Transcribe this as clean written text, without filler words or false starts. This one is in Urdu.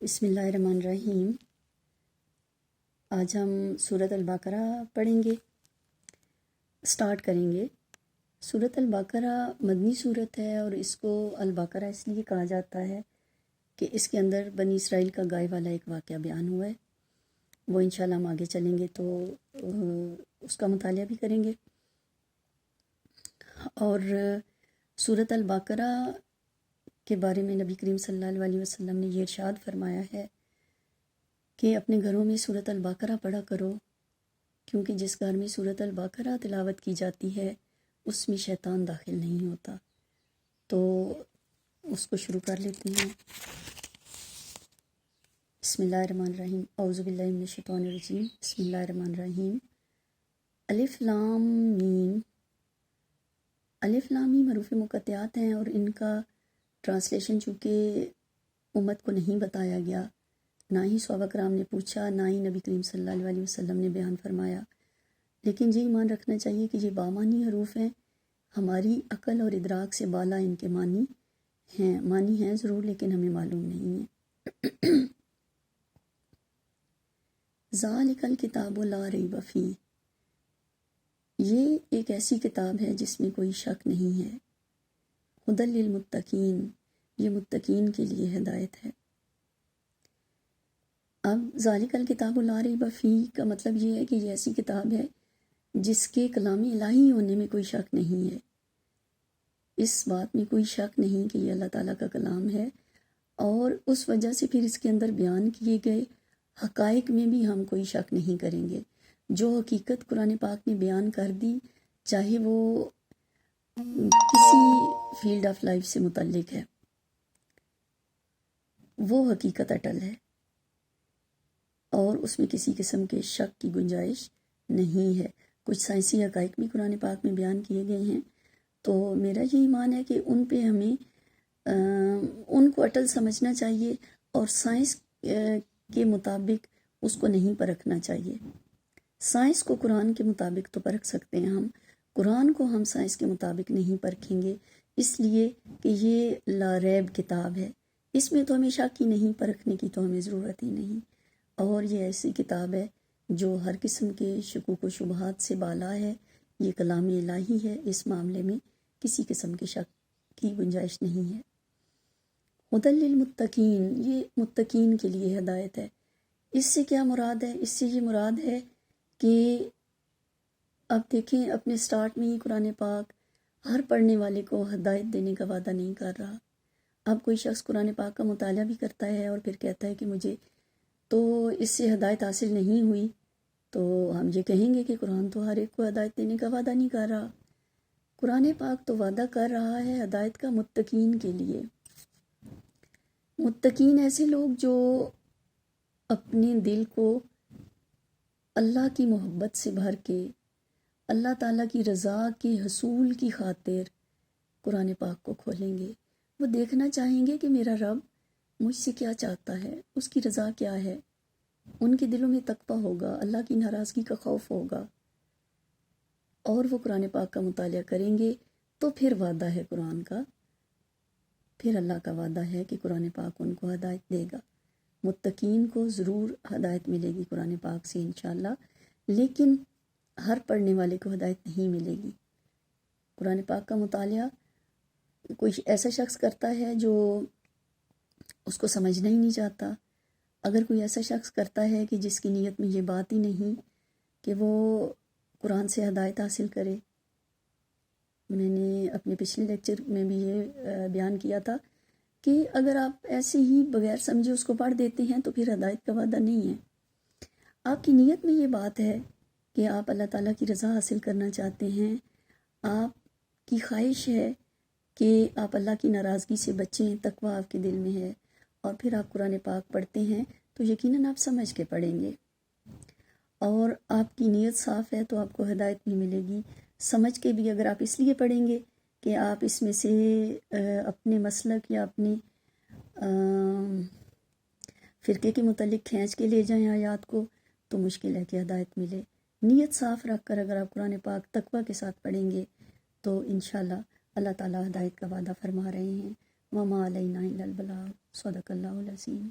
بسم اللہ الرحمن الرحیم۔ آج ہم سورۃ البقرہ پڑھیں گے، سٹارٹ کریں گے۔ سورۃ البقرہ مدنی سورت ہے اور اس کو البقرہ اس لیے کہا جاتا ہے کہ اس کے اندر بنی اسرائیل کا گائے والا ایک واقعہ بیان ہوا ہے۔ وہ انشاءاللہ ہم آگے چلیں گے تو اس کا مطالعہ بھی کریں گے۔ اور سورۃ البقرہ کے بارے میں نبی کریم صلی اللہ علیہ وسلم نے یہ ارشاد فرمایا ہے کہ اپنے گھروں میں سورۃ البقرہ پڑھا کرو، کیونکہ جس گھر میں سورۃ البقرہ تلاوت کی جاتی ہے اس میں شیطان داخل نہیں ہوتا۔ تو اس کو شروع کر لیتے ہیں۔ بسم اللہ الرحمن الرحیم، اعوذ باللہ من الشیطان الرجیم، بسم اللہ الرحمن الرحیم۔ الف لام میم۔ الف لام میم حروف مقطعات ہیں اور ان کا ٹرانسلیشن چونکہ امت کو نہیں بتایا گیا، نہ ہی صحابہ کرام نے پوچھا، نہ ہی نبی کریم صلی اللہ علیہ وسلم نے بیان فرمایا، لیکن یہ ایمان رکھنا چاہیے کہ یہ بامانی حروف ہیں، ہماری عقل اور ادراک سے بالا ان کے معنی ہیں ضرور، لیکن ہمیں معلوم نہیں ہے۔ ذالک الکتاب لا ریب فیہ، یہ ایک ایسی کتاب ہے جس میں کوئی شک نہیں ہے۔ ہدی للمتقین، یہ متقین کے لیے ہدایت ہے۔ اب ذالک الکتاب لا ریب فیہ کا مطلب یہ ہے کہ یہ ایسی کتاب ہے جس کے کلام الہی ہونے میں کوئی شک نہیں ہے، اس بات میں کوئی شک نہیں کہ یہ اللہ تعالیٰ کا کلام ہے، اور اس وجہ سے پھر اس کے اندر بیان کیے گئے حقائق میں بھی ہم کوئی شک نہیں کریں گے۔ جو حقیقت قرآن پاک نے بیان کر دی، چاہے وہ کسی فیلڈ آف لائف سے متعلق ہے، وہ حقیقت اٹل ہے اور اس میں کسی قسم کے شک کی گنجائش نہیں ہے۔ کچھ سائنسی حقائق بھی قرآن پاک میں بیان کیے گئے ہیں، تو میرا یہ ایمان ہے کہ ان پہ ہمیں ان کو اٹل سمجھنا چاہیے اور سائنس کے مطابق اس کو نہیں پرکھنا چاہیے۔ سائنس کو قرآن کے مطابق تو پرکھ سکتے ہیں ہم، قرآن کو ہم سائنس کے مطابق نہیں پرکھیں گے، اس لیے کہ یہ لا ریب کتاب ہے، اس میں تو ہمیں شک ہی نہیں، پرکھنے کی تو ہمیں ضرورت ہی نہیں، اور یہ ایسی کتاب ہے جو ہر قسم کے شکوک و شبہات سے بالا ہے، یہ کلام الہی ہے، اس معاملے میں کسی قسم کے شک کی گنجائش نہیں ہے۔ ہدی للمتقین، یہ متقین کے لیے ہدایت ہے۔ اس سے کیا مراد ہے؟ اس سے یہ مراد ہے کہ اب دیکھیں اپنے سٹارٹ میں ہی قرآن پاک ہر پڑھنے والے کو ہدایت دینے کا وعدہ نہیں کر رہا۔ اب کوئی شخص قرآن پاک کا مطالعہ بھی کرتا ہے اور پھر کہتا ہے کہ مجھے تو اس سے ہدایت حاصل نہیں ہوئی، تو ہم یہ کہیں گے کہ قرآن تو ہر ایک کو ہدایت دینے کا وعدہ نہیں کر رہا۔ قرآن پاک تو وعدہ کر رہا ہے ہدایت کا متقین کے لیے۔ متقین ایسے لوگ جو اپنے دل کو اللہ کی محبت سے بھر کے اللہ تعالیٰ کی رضا کے حصول کی خاطر قرآن پاک کو کھولیں گے۔ وہ دیکھنا چاہیں گے کہ میرا رب مجھ سے کیا چاہتا ہے، اس کی رضا کیا ہے، ان کے دلوں میں تقویٰ ہوگا، اللہ کی ناراضگی کا خوف ہوگا، اور وہ قرآن پاک کا مطالعہ کریں گے تو پھر وعدہ ہے قرآن کا، پھر اللہ کا وعدہ ہے کہ قرآن پاک ان کو ہدایت دے گا۔ متقین کو ضرور ہدایت ملے گی قرآن پاک سے انشاءاللہ، لیکن ہر پڑھنے والے کو ہدایت نہیں ملے گی۔ قرآن پاک کا مطالعہ کوئی ایسا شخص کرتا ہے جو اس کو سمجھنا ہی نہیں چاہتا، اگر کوئی ایسا شخص کرتا ہے کہ جس کی نیت میں یہ بات ہی نہیں کہ وہ قرآن سے ہدایت حاصل کرے۔ میں نے اپنے پچھلے لیکچر میں بھی یہ بیان کیا تھا کہ اگر آپ ایسے ہی بغیر سمجھے اس کو پڑھ دیتے ہیں تو پھر ہدایت کا وعدہ نہیں ہے۔ آپ کی نیت میں یہ بات ہے کہ آپ اللہ تعالیٰ کی رضا حاصل کرنا چاہتے ہیں، آپ کی خواہش ہے کہ آپ اللہ کی ناراضگی سے بچیں، تقویٰ آپ کے دل میں ہے، اور پھر آپ قرآن پاک پڑھتے ہیں تو یقیناً آپ سمجھ کے پڑھیں گے، اور آپ کی نیت صاف ہے تو آپ کو ہدایت بھی ملے گی۔ سمجھ کے بھی اگر آپ اس لیے پڑھیں گے کہ آپ اس میں سے اپنے مسلک یا اپنے فرقے کے متعلق کھینچ کے لے جائیں آیات کو، تو مشکل ہے کہ ہدایت ملے۔ نیت صاف رکھ کر اگر آپ قرآن پاک تقویٰ کے ساتھ پڑھیں گے تو انشاءاللہ اللہ تعالیٰ ہدایت کا وعدہ فرما رہے ہیں۔ وما علینا الا البلاغ، صدق اللہ العظیم۔